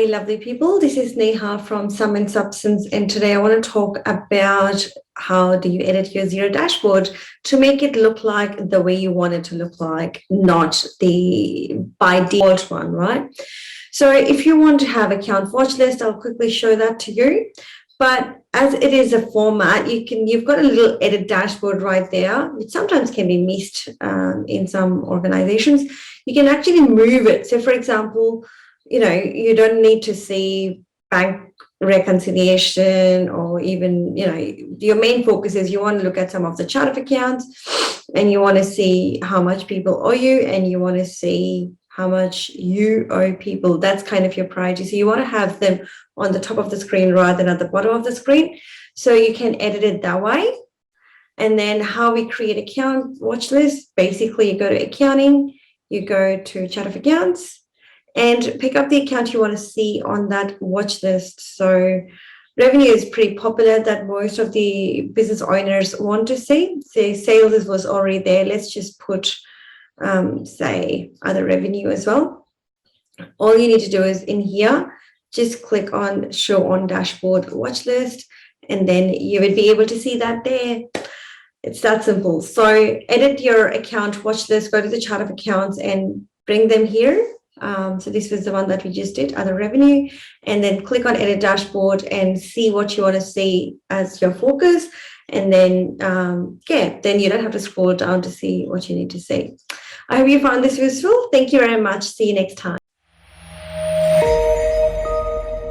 Hi, lovely people. This is Neha from Sum and Substance, and today I want to talk about how do you edit your Xero dashboard to make it look like the way you want it to look like, not the by default one, right? So if you want to have account watch list, I'll quickly show that to you. But as it is a format, you've got a little edit dashboard right there, which sometimes can be missed in some organizations. You can actually move it. So for example, you don't need to see bank reconciliation or even, your main focus is you want to look at some of the chart of accounts and you want to see how much people owe you and you want to see how much you owe people. That's kind of your priority. So you want to have them on the top of the screen rather than at the bottom of the screen. So you can edit it that way. And then how we create account watch list, basically you go to accounting, you go to chart of accounts, and pick up the account you want to see on that watch list. So revenue is pretty popular that most of the business owners want to see. Say sales was already there. Let's just put, say, other revenue as well. All you need to do is in here, just click on show on dashboard watch list, and then you would be able to see that there. It's that simple. So edit your account watch list, go to the chart of accounts and bring them here. So this was the one that we just did, other revenue, and then click on edit dashboard and see what you want to see as your focus. And then, then you don't have to scroll down to see what you need to see. I hope you found this useful. Thank you very much. See you next time.